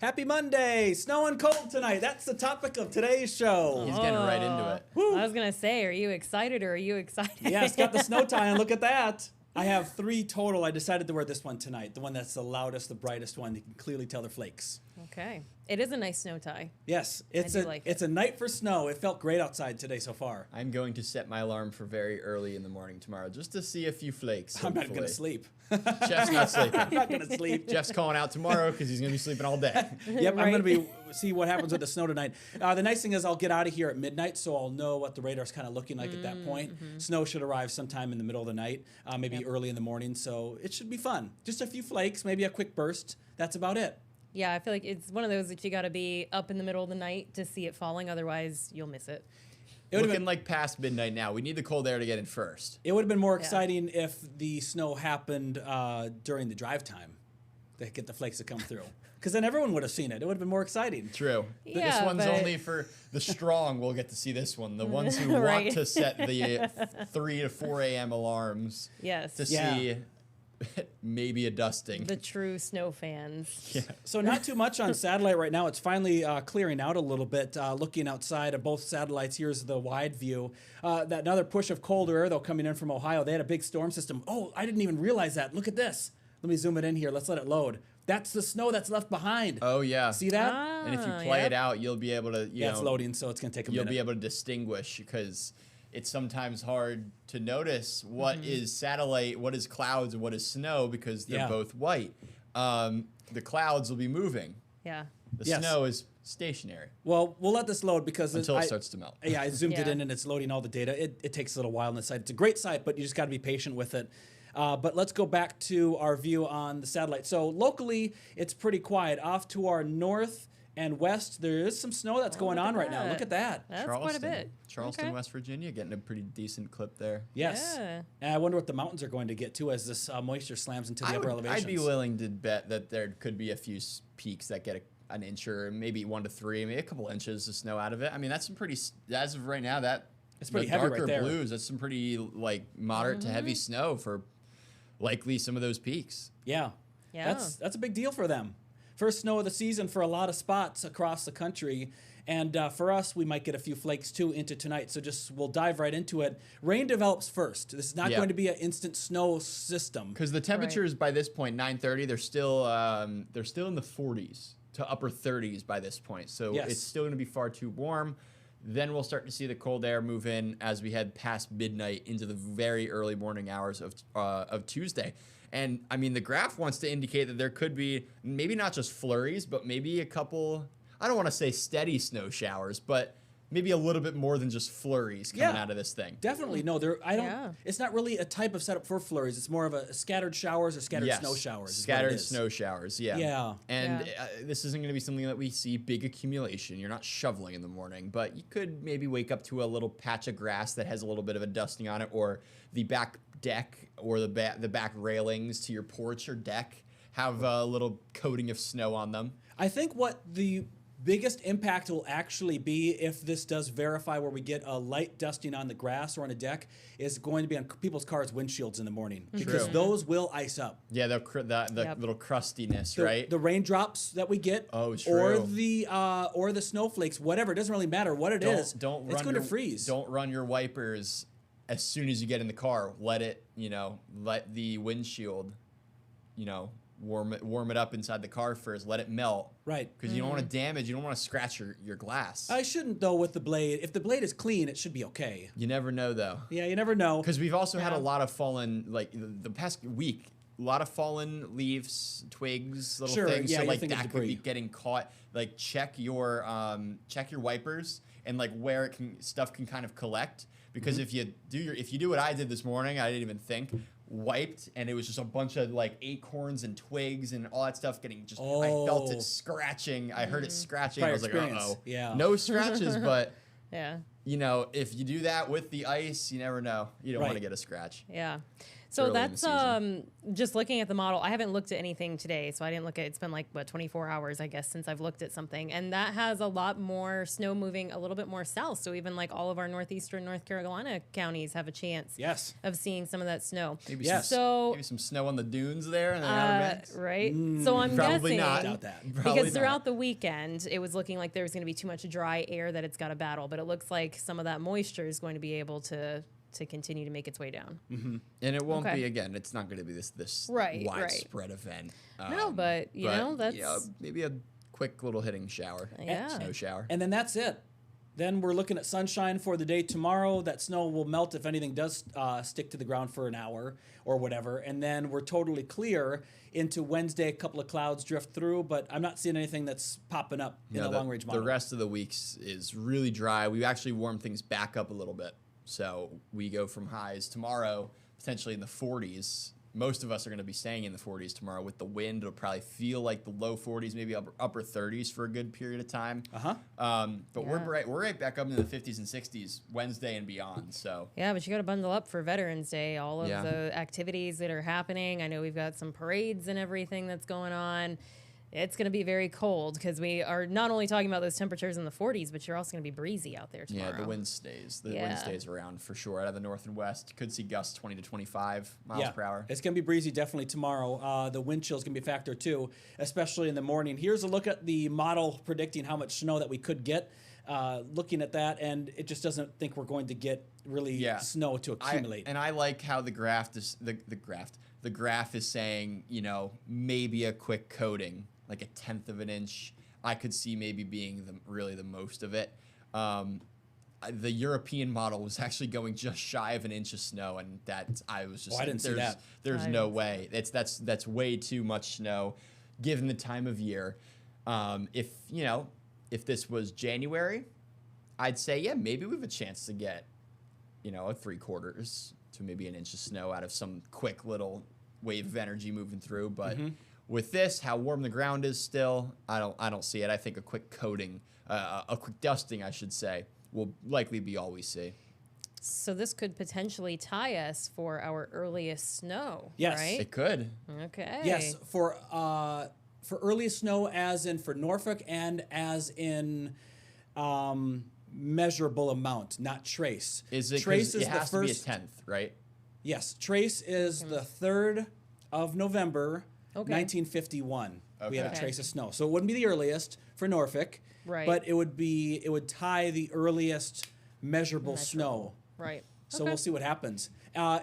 Happy Monday! Snow and cold tonight. That's the topic of today's show. He's getting right into it. Woo. I was going to say, are you excited or are you excited? Yes, got the snow tie on. Look at that. I have 3 total. I decided to wear this one tonight. The one that's the loudest, the brightest one. You can clearly tell they're flakes. Okay. It is a nice snow tie. Yes, it's like a night for snow. It felt great outside today so far. I'm going to set my alarm for very early in the morning tomorrow just to see a few flakes. I'm not going to sleep. Jeff's not sleeping. I'm not going to sleep. Jeff's calling out tomorrow because he's going to be sleeping all day. Yep, Right. I'm going to see what happens with the snow tonight. The nice thing is I'll get out of here at midnight, so I'll know what the radar's kind of looking like at that point. Snow should arrive sometime in the middle of the night, maybe early in the morning, so it should be fun. Just a few flakes, maybe a quick burst. That's about it. Yeah, I feel like it's one of those that you got to be up in the middle of the night to see it falling. Otherwise, you'll miss it. It would have Looking been like past midnight now. We need the cold air to get in first. It would have been more exciting if the snow happened during the drive time to get the flakes to come through. Because then everyone would have seen it. It would have been more exciting. True. Yeah, this one's but- only for the strong will get to see this one. The ones who Right. want to set the 3 to 4 a.m. alarms Yes. to Yeah. see maybe a dusting. The true snow fans. Yeah. So not too much on satellite right now. It's finally clearing out a little bit. Looking outside of both satellites, here's the wide view. That another push of colder air, though, coming in from Ohio. They had a big storm system. Oh, I didn't even realize that. Look at this. Let me zoom it in here. Let's let it load. That's the snow that's left behind. Oh, yeah. See that? And if you play it out, you'll be able to, It's loading, so it's going to take a you'll minute. be able to distinguish because it's sometimes hard to notice what is satellite, what is clouds, and what is snow because they're both white. The clouds will be moving. Yeah. The Yes. snow is stationary Well, we'll let this load because until it starts to melt. Yeah, I zoomed it Yeah. in and it's loading all the data. It takes a little while on the site. It's a great site, but you just got to be patient with it. But let's go back to our view on the satellite. So locally, it's pretty quiet. Off to our north and west, there is some snow that's going look on at right now. that. Look at that. That's quite a bit. Charleston, Okay. West Virginia, getting a pretty decent clip there. Yes. Yeah. And I wonder what the mountains are going to get to as this moisture slams into the upper elevations. I'd be willing to bet that there could be a few peaks that get an inch or maybe 1 to 3, maybe a couple inches of snow out of it. I mean, that's some pretty, as of right now, It's pretty the heavy darker right there. blues, that's some pretty like moderate to heavy snow for likely some of those peaks. Yeah. Yeah. That's a big deal for them. First snow of the season for a lot of spots across the country. And for us, we might get a few flakes too into tonight. So we'll dive right into it. Rain develops first. This is not going to be an instant snow system. Because the temperatures by this point, 9:30, they're still in the 40s to upper 30s by this point. So Yes. it's still going to be far too warm. Then we'll start to see the cold air move in as we head past midnight into the very early morning hours of Tuesday. And I mean, the graph wants to indicate that there could be maybe not just flurries, but maybe a couple, I don't want to say steady snow showers, but maybe a little bit more than just flurries coming out of this thing. Definitely. No, I don't. Yeah. It's not really a type of setup for flurries. It's more of a scattered showers or scattered snow showers. is what it Scattered is. snow showers, yeah. Yeah. And Yeah. this isn't going to be something that we see big accumulation. You're not shoveling in the morning, but you could maybe wake up to a little patch of grass that has a little bit of a dusting on it, or the back deck or the back railings to your porch or deck have a little coating of snow on them. I think what the biggest impact will actually be if this does verify where we get a light dusting on the grass or on a deck is going to be on people's cars' windshields in the morning because True. those will ice up. Yeah, the little crustiness, right? The raindrops that we get, Oh, or true. the snowflakes, whatever. It doesn't really matter what it is. It's run going to your- freeze. Don't run your wipers as soon as you get in the car. Let the windshield, warm it up inside the car first. Let it melt. Right. Because you don't want to damage. You don't want to scratch your glass. I shouldn't though with the blade. If the blade is clean, it should be okay. You never know though. Yeah, you never know. Because we've also had a Yeah. lot of fallen, like the past week, a lot of fallen leaves, twigs, little Sure, things. yeah, So you're like thinking that could be debris. getting caught. Like check your wipers and like where stuff can kind of collect. Because Mm-hmm. if you do what I did this morning, I didn't even think. Wiped and it was just a bunch of like acorns and twigs and all that stuff getting just. I felt Oh. it scratching. I heard it scratching. Prior I was like, experience. uh-oh. Yeah. No scratches, but. Yeah. If you do that with the ice, you never know. You don't want to Right. get a scratch. Yeah. So early in the that's season. just looking at the model. I haven't looked at anything today, so I didn't look at. It's been like 24 hours, I guess, since I've looked at something, and that has a lot more snow moving a little bit more south. So even like all of our northeastern North Carolina counties have a chance Yes. of seeing some of that snow. Maybe Yes. So maybe some snow on the dunes there in the Outer Banks. right. So I'm Probably guessing not. Doubt that. Probably because not. throughout the weekend it was looking like there was going to be too much dry air that it's got to battle, but it looks like some of that moisture is going to be able to continue to make its way down. And it won't Okay. be, again, it's not going to be this Right, widespread event. No, but, you know, that's- maybe a quick little hitting shower. Yeah. Snow shower. And then that's it. Then we're looking at sunshine for the day tomorrow. That snow will melt if anything does stick to the ground for an hour or whatever. And then we're totally clear into Wednesday. A couple of clouds drift through, but I'm not seeing anything that's popping up in the long-range model. The rest of the weeks is really dry. We actually warmed things back up a little bit. So we go from highs tomorrow, potentially in the 40s. Most of us are going to be staying in the 40s tomorrow with the wind. It'll probably feel like the low 40s, maybe upper 30s for a good period of time. But we're right back up into the 50s and 60s Wednesday and beyond. So Yeah, but you got to bundle up for Veterans Day. All of Yeah. the activities that are happening. I know we've got some parades and everything that's going on. It's going to be very cold because we are not only talking about those temperatures in the 40s, but you're also going to be breezy out there tomorrow. yeah, the wind stays. The wind Yeah. stays around for sure. Out of the north and west, could see gusts 20 to 25 miles per hour. It's going to be breezy definitely tomorrow. The wind chill is going to be a factor too, especially in the morning. Here's a look at the model predicting how much snow that we could get. Looking at that, and it just doesn't think we're going to get really snow to accumulate. I like how the graph is the graph is saying, you know, maybe a quick coating, like a 1/10 of an inch. I could see maybe being really the most of it. The European model was actually going just shy of an inch of snow, and that I was just I didn't see that. There's no way. That's way too much snow, given the time of year. If this was January, I'd say yeah, maybe we have a chance to get, you know, a 3/4 to maybe an inch of snow out of some quick little wave of energy moving through. But with this, how warm the ground is still, I don't see it. I think a quick coating, a quick dusting, I should say, will likely be all we see. So this could potentially tie us for our earliest snow, Yes. right? It could. Okay. Yes, for earliest snow, as in for Norfolk, and as in measurable amount, not trace. Is it? Trace is it has the to be a first. 1/10, right? Yes, trace is the 3rd of November, Okay. 1951. We had a Okay. trace of snow, so it wouldn't be the earliest for Norfolk, Right. but it would tie the earliest measurable snow. Right. So Okay. we'll see what happens.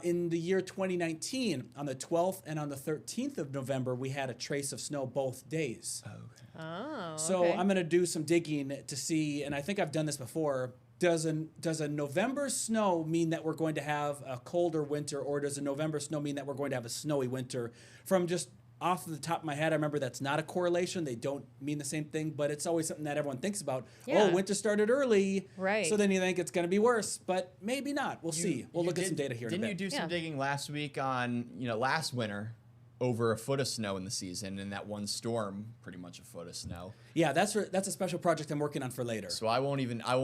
In the year 2019, on the 12th and on the 13th of November, we had a trace of snow both days. Oh. So okay. I'm going to do some digging to see, and I think I've done this before. Does a November snow mean that we're going to have a colder winter, or does a November snow mean that we're going to have a snowy winter? From just off the top of my head, I remember that's not a correlation. They don't mean the same thing, but it's always something that everyone thinks about. Yeah. Oh, winter started early, Right. so then you think it's going to be worse, but maybe not. We'll see. We'll look at some data here in a Didn't bit. you do some Yeah. digging last week on, last winter, over a foot of snow in the season, and that one storm, pretty much a foot of snow. Yeah, that's a special project I'm working on for later. So I won't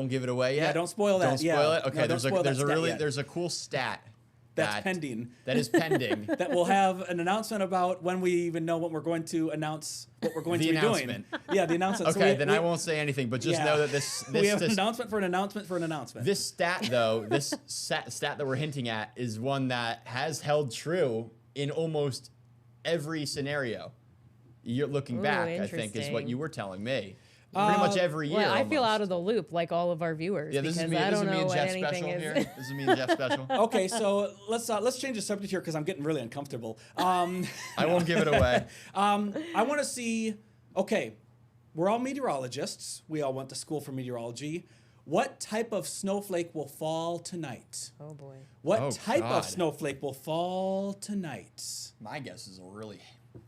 give it away yet. Yeah, don't spoil that. Don't spoil Yeah. it. Okay, No, don't spoil that stat yet. there's a cool stat That's pending. That is pending. That we'll have an announcement about when we even know what we're going to announce, what we're going The to be announcement. doing. Yeah, the announcement. Okay, then I won't say anything, but just know that this we have an announcement for an announcement for an announcement. This stat, though, this stat that we're hinting at is one that has held true in almost every scenario. You're looking back, I think, is what you were telling me. Pretty much every year. Well, I feel almost. out of the loop, like all of our viewers. Yeah, this because is me. I This don't is me know and what Jeff anything special is. here. This is me and Jeff special. Okay, so let's change the subject here because I'm getting really uncomfortable. I won't give it away. I want to see. Okay, we're all meteorologists. We all went to school for meteorology. What type of snowflake will fall tonight? Oh boy. What type God. of snowflake will fall tonight? My guess is a really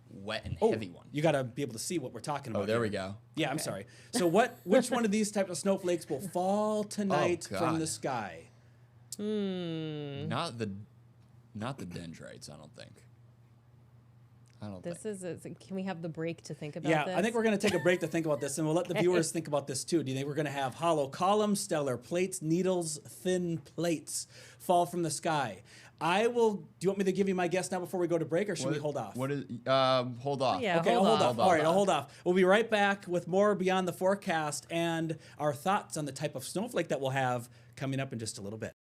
wet and Oh, heavy one. you got to be able to see what we're talking about. Oh, there here. we go. Yeah, I'm sorry. So which one of these type of snowflakes will fall tonight from God. the sky? Not the dendrites, I don't think. I don't This think. is. Can we have the break to think about Yeah, this? I think we're going to take a break to think about this, and we'll let the viewers think about this too. Do you think we're going to have hollow columns, stellar plates, needles, thin plates fall from the sky? I will. Do you want me to give you my guess now before we go to break, or should we hold off? What is? Hold off. Yeah. Okay, hold I'll hold off. off. All right, I'll hold off. We'll be right back with more Beyond the Forecast and our thoughts on the type of snowflake that we'll have coming up in just a little bit.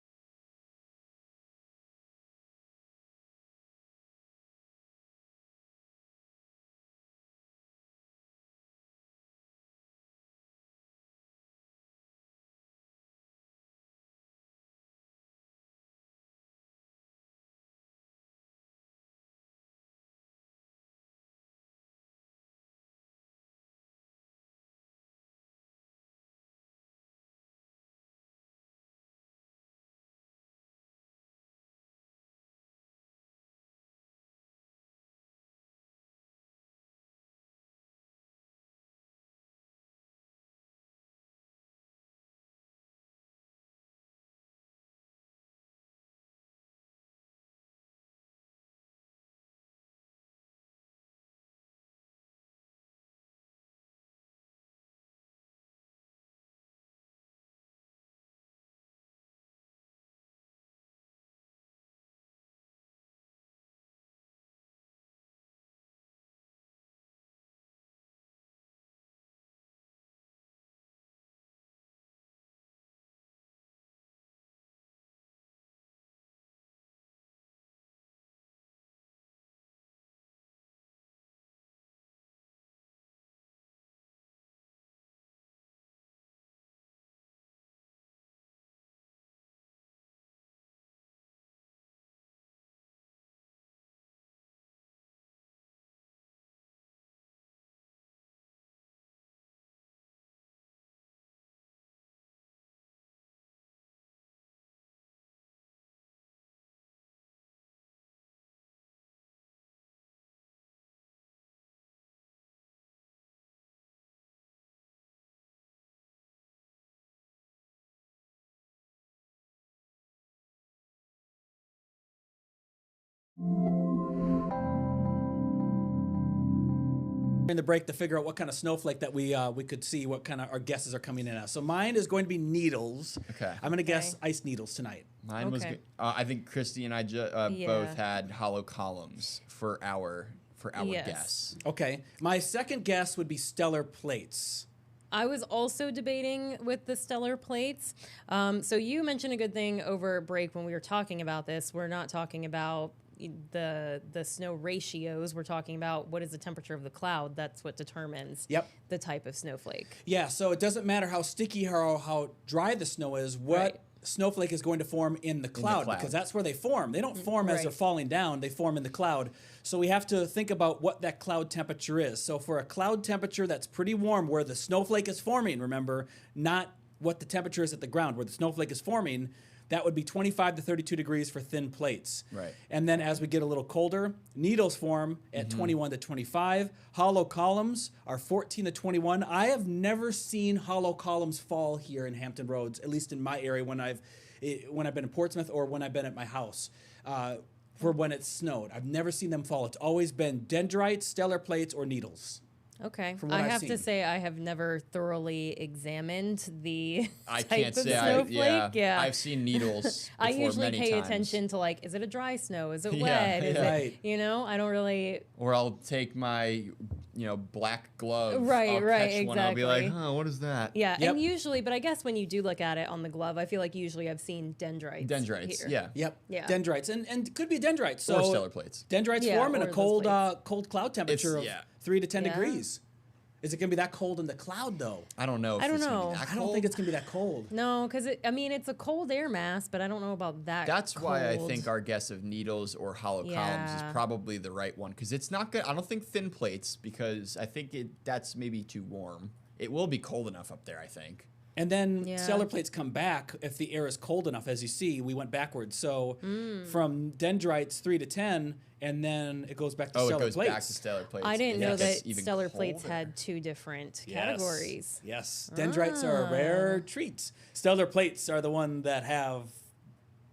In the break to figure out what kind of snowflake that we could see, what kind of our guesses are coming in at. So mine is going to be needles. Okay. I'm going to guess ice needles tonight. Mine was. Okay. I think Christy and I Yeah. both had hollow columns for our Yes. guess. Okay. My second guess would be stellar plates. I was also debating with the stellar plates. So you mentioned a good thing over break when we were talking about this. We're not talking about the snow ratios. We're talking about what is the temperature of the cloud. That's what determines Yep. the type of snowflake. Yeah, so it doesn't matter how sticky or how dry the snow is, what Right. snowflake is going to form in the cloud, cloud. because that's where they form. They don't form as Right. they're falling down, they form in the cloud. So we have to think about what that cloud temperature is. So for a cloud temperature that's pretty warm where the snowflake is forming, remember, not what the temperature is at the ground, where the snowflake is forming, that would be 25 to 32 degrees for thin plates. Right. And then as we get a little colder, needles form at 21 to 25. Hollow columns are 14 to 21. I have never seen hollow columns fall here in Hampton Roads, at least in my area when I've been in Portsmouth or when I've been at my house. For when it's snowed, I've never seen them fall. It's always been dendrites, stellar plates, or needles. Okay. From what I I've have to seen. say I have never thoroughly examined the I type can't of say. snowflake. Yeah. I've seen needles. I before usually many pay times. attention to, like, is it a dry snow? Is it Yeah, wet? Is right. it, I don't really. Or I'll take my, black glove. Right, I'll right, catch one, I'll be like, exactly. what is that? Yeah, Yep. and usually, but I guess when you do look at it on the glove, I feel like usually I've seen dendrites. Dendrites. here. Yeah. Yep. Yeah. Dendrites, and could be dendrites. So Or stellar plates. Dendrites Yeah, form in or a those cold, plates. cold cloud temperature of yeah. 3 to 10 Yeah. degrees. Is it going to be that cold in the cloud, though? I don't know. If I don't it's gonna know. be that I don't cold. think it's going to be that cold. No, because it's a cold air mass, but I don't know about that. That's why I cold. think our guess of needles or hollow columns is Yeah. probably the right one because it's not good. I don't think thin plates because I think that's maybe too warm. It will be cold enough up there, I think. And then Yeah. stellar plates come back if the air is cold enough. As you see, we went backwards. So from dendrites 3 to 10, and then it goes back to Oh, it stellar goes plates. back to stellar plates. I didn't It know gets that even stellar plates colder. had two different Yes. categories. Yes, dendrites are a rare treat. Stellar plates are the one that have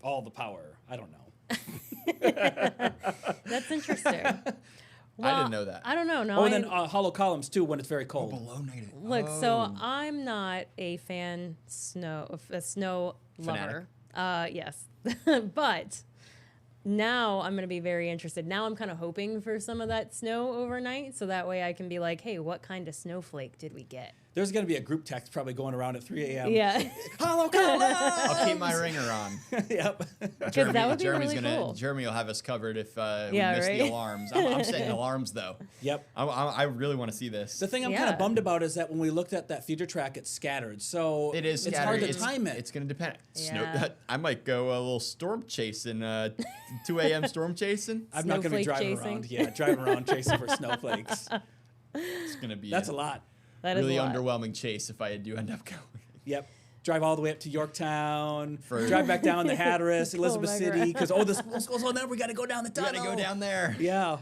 all the power. I don't know. That's interesting. I didn't know that. I don't know. No, Oh, and then hollow columns too when it's very cold. Below negative. Look, so I'm not a snow Fanatic. lover. Yes, but now I'm going to be very interested. Now I'm kind of hoping for some of that snow overnight, so that way I can be like, hey, what kind of snowflake did we get? There's going to be a group text probably going around at 3 a.m. Yeah, Hollow columns! I'll keep my ringer on. Yep. because that would be Jeremy's really gonna. cool. Jeremy will have us covered if we Yeah, miss the right? alarms. I'm setting alarms though. Yep. I really want to see this. The thing I'm kind Yeah. of bummed about is that when we looked at that future track, it's scattered. So It is it's scattered. hard to time it. It's going to depend. Yeah. I might go a little storm chasing, 2 a.m. storm chasing. I'm not going to be Snowflake driving chasing. around. Yeah, driving around chasing for snowflakes. It's going to be That's a lot. That is really a lot. underwhelming chase if I do end up going. Yep. Drive all the way up to Yorktown. For- Drive back down to Hatteras, Elizabeth my City. God. Because, the school's closed on there. We got to go down the You tunnel. got to go down there. Yeah.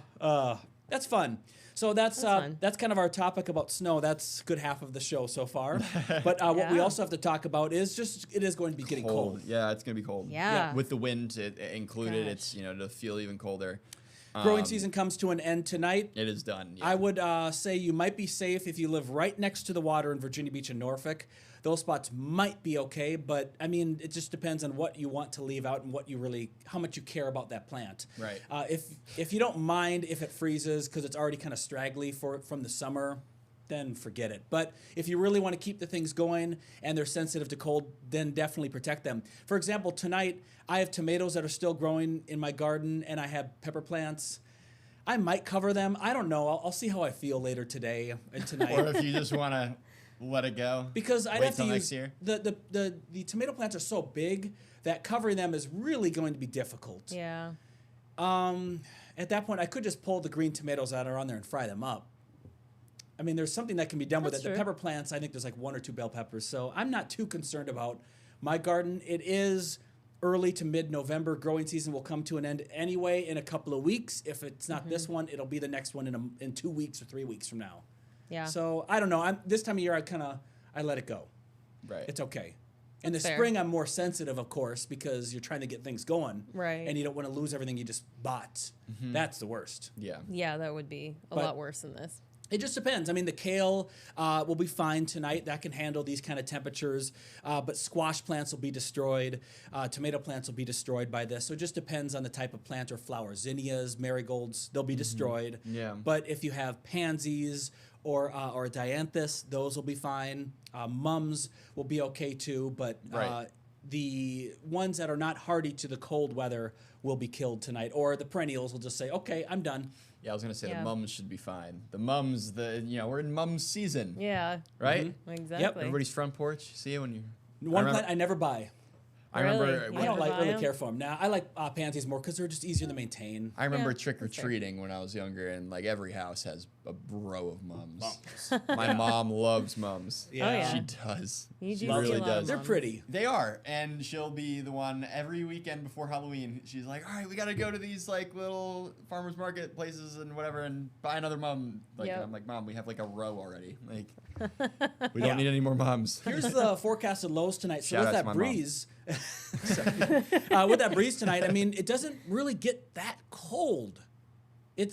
That's fun. So that's fun. that's kind of our topic about snow. That's a good half of the show so far. But what we Yeah. also have to talk about is it is going to be getting cold. Yeah, it's going to be cold. Yeah. With the wind included, Gosh. it's, to feel even colder. Growing season comes to an end tonight. It is done. Yeah. I would say you might be safe if you live right next to the water in Virginia Beach and Norfolk. Those spots might be okay, but I mean, it just depends on what you want to leave out and how much you care about that plant. Right. If you don't mind if it freezes because it's already kind of straggly from the summer, then forget it. But if you really want to keep the things going and they're sensitive to cold, then definitely protect them. For example, tonight I have tomatoes that are still growing in my garden and I have pepper plants. I might cover them. I don't know. I'll see how I feel later today and tonight. Or if you just want to let it go. Because I'd Wait have to till use next year? the tomato plants are so big that covering them is really going to be difficult. Yeah. At that point, I could just pull the green tomatoes that are on there and fry them up. I mean, there's something that can be done with That's it. The true. pepper plants, I think there's like 1 or 2 bell peppers, so I'm not too concerned about my garden. It is early to mid-November. Growing season will come to an end anyway in a couple of weeks. If it's not this one, it'll be the next one in 2 weeks or 3 weeks from now. Yeah. So I don't know. This time of year, I let it go. Right. It's okay. In the That's fair. spring, I'm more sensitive, of course, because you're trying to get things going. Right. And you don't want to lose everything you just bought. That's the worst. Yeah. Yeah, that would be a But- lot worse than this. It just depends. I mean, the kale will be fine tonight. That can handle these kind of temperatures. But squash plants will be destroyed. Tomato plants will be destroyed by this. So it just depends on the type of plant or flower. Zinnias, marigolds, they'll be destroyed. Yeah. But if you have pansies or dianthus, those will be fine. Mums will be okay too. But Right. the ones that are not hardy to the cold weather will be killed tonight. Or the perennials will just say, okay, I'm done. Yeah, I was going to say Yeah. the mums should be fine. The mums, we're in mums season. Yeah. Right? Exactly. Everybody's front porch. See it when you. One plant I never buy. I remember. Really? I You don't never buy really 'em? care for them. Now I like pansies more because they're just easier to maintain. I remember Yeah, trick or that's fair. treating when I was younger, and like every house has a row of mums. My mom loves mums. Yeah. Oh, yeah. She does. You She do really see a lot of does. They're mums. pretty. They are, and she'll be the one every weekend before Halloween. She's like, "All right, we got to go to these like little farmers market places and whatever, and buy another mum." Like, Yep. and I'm like, "Mom, we have like a row already. Like, we Yeah. don't need any more mums." Here's the forecasted lows tonight. So Shout with out to that my mom. breeze, with that breeze tonight, I mean, it doesn't really get that cold.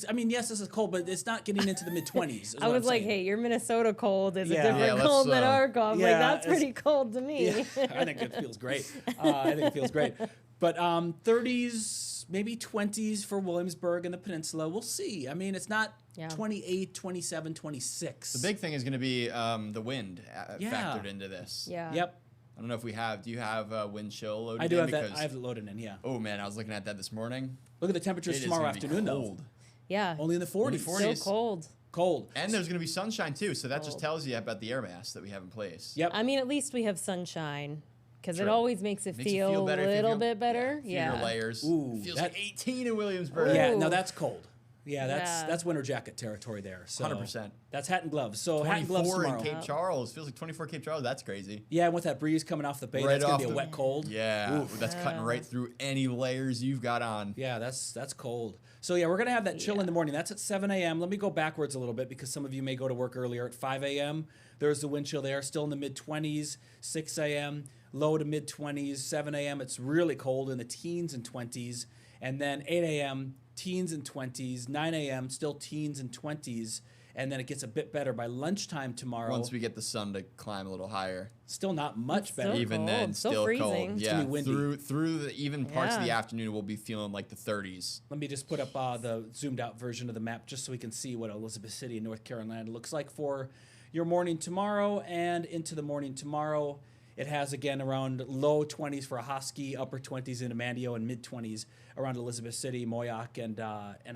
I mean, yes, this is cold, but it's not getting into the mid-20s. I was like, hey, your Minnesota cold is Yeah. a Yeah, different let's, cold than our cold. I'm yeah, like, that's it's- pretty cold to me. Yeah, I think it feels great. I think it feels great. But 30s, maybe 20s for Williamsburg and the peninsula. We'll see. I mean, it's not Yeah. 28, 27, 26. The big thing is going to be the wind Yeah. factored into this. Yeah. Yep. I don't know if we have. Do you have wind chill loaded I do in? have that. Because, I have it loaded in, yeah. oh man, I was looking at that this morning. Look at the temperatures It is tomorrow gonna be afternoon, cold. though. Yeah. Only in the 40s. 40s. Still cold. Cold. And there's going to be sunshine too, so that just Cold. tells you about the air mass that we have in place. Yep. I mean, at least we have sunshine because it True. always makes it Makes you feel feel a better if you little feel- bit better. Fewer Yeah. layers. Ooh, Feels that- like 18 in Williamsburg. Yeah, Ooh. no, that's cold. Yeah, Yeah. that's winter jacket territory there. So 100%. That's hat and gloves. So hat and gloves 24 in tomorrow. Cape Charles. Feels like 24 Cape Charles. That's crazy. Yeah, and with that breeze coming off the bay, Right that's gonna off be a the- wet cold. Yeah, Oof. that's cutting right through any layers you've got on. Yeah, that's cold. So yeah, we're gonna have that chill in the morning. That's at 7 a.m. Let me go backwards a little bit because some of you may go to work earlier at 5 a.m. There's the wind chill there, still in the mid 20s, 6 a.m. low to mid 20s. 7 a.m. it's really cold in the teens and 20s, and then 8 a.m. teens and 20s. 9 a.m. still teens and 20s. And then it gets a bit better by lunchtime tomorrow. Once we get the sun to climb a little higher. Still not much Still better. Even cold. then, Still still freezing. cold. It's Yeah, gonna be windy. through the even parts of the Yeah. afternoon, we'll be feeling like the 30s. Let me just put up the zoomed out version of the map just so we can see what Elizabeth City, North Carolina looks like for your morning tomorrow and into the morning tomorrow. It has, again, around low 20s for Hosky, upper 20s in Amandio, and mid 20s around Elizabeth City, Moyock, and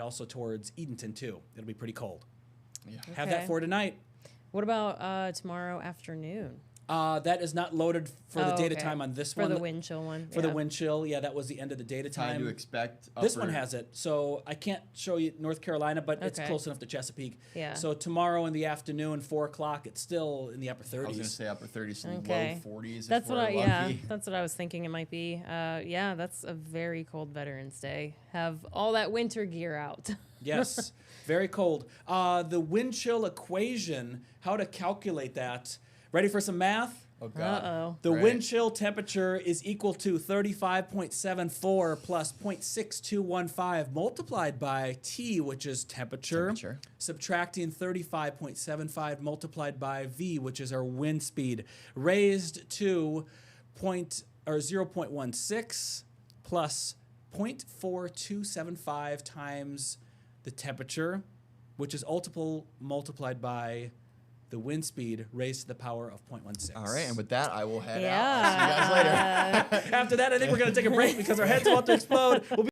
also towards Edenton, too. It'll be pretty cold. Yeah. Have that Okay. for tonight. What about tomorrow afternoon? That is not loaded for the Oh, data okay. time on this For one. the wind chill one. For the wind chill, yeah, that was the end of the data Time time. to expect. This one upper- has it, so I can't show you North Carolina, but it's Okay. close enough to Chesapeake. Yeah. So tomorrow in the afternoon, 4 o'clock, it's still in the upper 30s. I was gonna say upper 30s and Okay. low 40s. That's if what we're lucky. that's what I was thinking it might be. Yeah, that's a very cold Veterans Day. Have all that winter gear out. Yes, very cold. The wind chill equation, how to calculate that. Ready for some math? Oh god. Uh-oh. The Right. wind chill temperature is equal to 35.74 plus 0.6215 multiplied by T, which is temperature. Subtracting 35.75 multiplied by V, which is our wind speed, raised to 0.16 plus 0.4275 times the temperature, which is multiplied by the wind speed raised to the power of 0.16. All right, and with that, I will head Yeah. out. See you guys later. After that, I think we're going to take a break because our head's about to explode. We'll be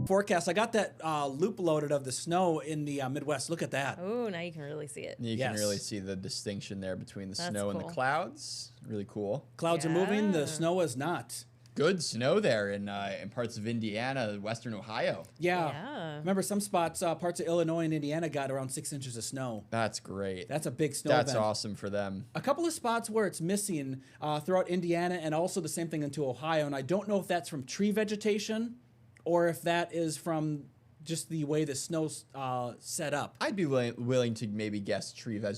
forecast. I got that loop loaded of the snow in the Midwest. Look at that. Oh, now you can really see it. You Yes. can really see the distinction there between the That's snow and cool. the clouds. Really cool. Clouds are moving. The Yeah. snow is not. Good snow there in parts of Indiana, western Ohio. Yeah. Remember, some spots, parts of Illinois and Indiana got around 6 inches of snow. That's great. That's a big snow That's event. awesome for them. A couple of spots where it's missing throughout Indiana and also the same thing into Ohio. And I don't know if that's from tree vegetation or if that is from just the way the snow's set up. I'd be willing to maybe guess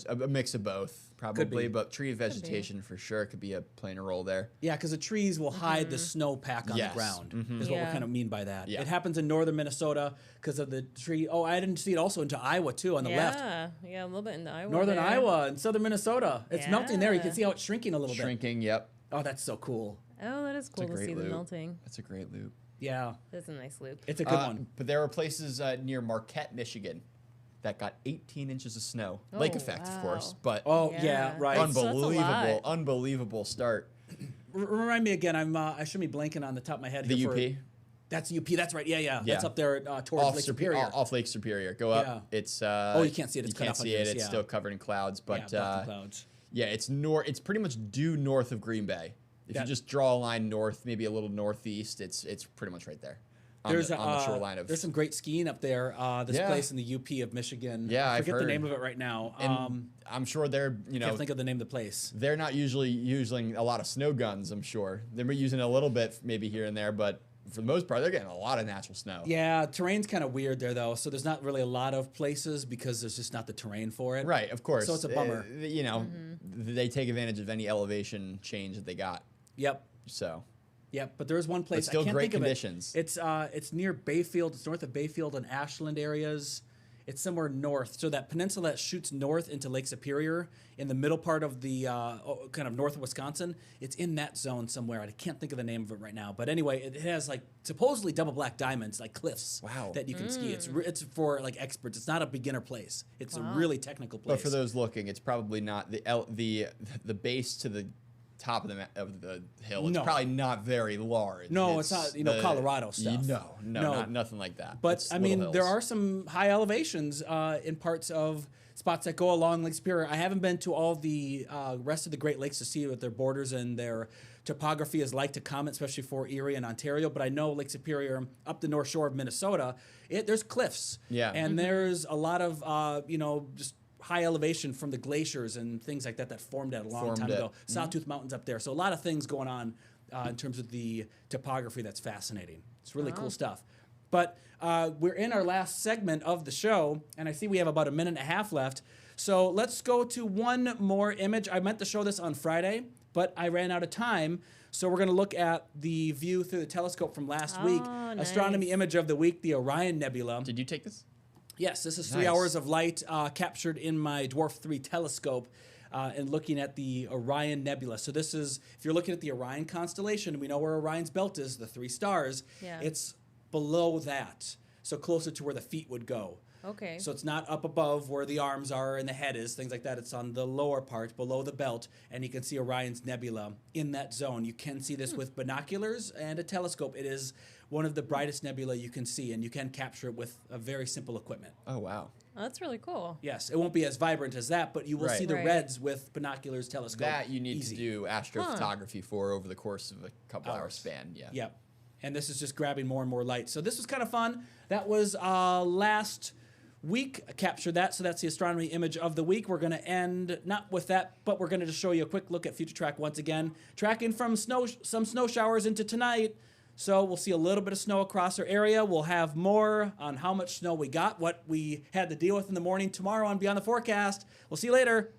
a mix of both, probably, be. but tree vegetation for sure could be playing a role there. Yeah, because the trees will hide the snowpack on Yes. the ground, Mhm. is what we Yeah. kind of mean by that. Yeah. It happens in northern Minnesota because of the tree. Oh, I didn't see it also into Iowa, too, on the left. Yeah, a little bit in Iowa. Northern there. Iowa and southern Minnesota. It's melting there. You can Yeah. see how it's shrinking a little bit. Shrinking, yep. Oh, that's so cool. Oh, that is cool to great see the loop. melting. That's a great loop. Yeah, This is a nice loop. it's a good one. But there are places near Marquette, Michigan, that got 18 inches of snow. Lake Oh, effect, of wow. course, but Oh yeah, right. That's a lot. unbelievable start. Remind me again. I should be blanking on the top of my head. The here UP. That's UP. That's right. Yeah. Yeah. That's up there towards Lake Superior. Off Lake Superior. Go up. Yeah. It's you can't see it. It's you cut can't off on see it. yours, It's yeah. still covered in clouds, but yeah, buffy clouds. yeah, it's pretty much due north of Green Bay. If you just draw a line north, maybe a little northeast, it's pretty much right there. On the shoreline of. There's some great skiing up there. This Yeah. place in the UP of Michigan. Yeah, I I've forget the name heard. of it right now. And I'm sure they're Can't think of the name of the place. they're not usually using a lot of snow guns. I'm sure they're using a little bit maybe here and there, but for the most part, they're getting a lot of natural snow. Yeah, terrain's kind of weird there though. So there's not really a lot of places because there's just not the terrain for it. Right, of course. So it's a bummer. They take advantage of any elevation change that they got. Yep. So Yep, but there's one place still I can't great think conditions. of it. It's near Bayfield. It's north of Bayfield and Ashland areas. It's somewhere north. So that peninsula that shoots north into Lake Superior in the middle part of the kind of north of Wisconsin, it's in that zone somewhere. I can't think of the name of it right now. But anyway, it has like supposedly double black diamonds, like cliffs Wow. that you can ski. It's for like experts. It's not a beginner place. It's a really technical place. But for those looking, it's probably not the base to the top of the hill. It's No. probably not very large. No, it's not, Colorado stuff. No, nothing like that. But It's I little mean, there hills. are some high elevations in parts of spots that go along Lake Superior. I haven't been to all the rest of the Great Lakes to see what their borders and their topography is like to comment, especially for Erie and Ontario. But I know Lake Superior, up the north shore of Minnesota, there's cliffs. Yeah. And there's a lot of, just high elevation from the glaciers and things like that formed it a long time ago. Sawtooth Mountains up there. So a lot of things going on in terms of the topography that's fascinating. It's really cool stuff. But we're in our last segment of the show, and I see we have about a minute and a half left. So let's go to one more image. I meant to show this on Friday, but I ran out of time. So we're going to look at the view through the telescope from last week. Nice. Astronomy image of the week, the Orion Nebula. Did you take this? Yes, this is 3 Nice. hours of light captured in my Dwarf 3 telescope and looking at the Orion Nebula. So this is, if you're looking at the Orion constellation, we know where Orion's belt is, the 3 stars. Yeah. It's below that, so closer to where the feet would go. Okay. So it's not up above where the arms are and the head is, things like that. It's on the lower part, below the belt, and you can see Orion's Nebula in that zone. You can see this with binoculars and a telescope. It is one of the brightest nebula you can see, and you can capture it with a very simple equipment. Oh, wow. Oh, that's really cool. Yes, it won't be as vibrant as that, but you will Right. see the Right. reds with binoculars, telescope. That you need Easy. to do astrophotography for over the course of a couple hours span. Yeah. Yep. And this is just grabbing more and more light. So this was kind of fun. That was last week. I captured that. So that's the astronomy image of the week. We're going to end not with that, but we're going to just show you a quick look at Future Track once again. Tracking from some snow showers into tonight. So we'll see a little bit of snow across our area. We'll have more on how much snow we got, what we had to deal with in the morning tomorrow on Beyond the Forecast. We'll see you later.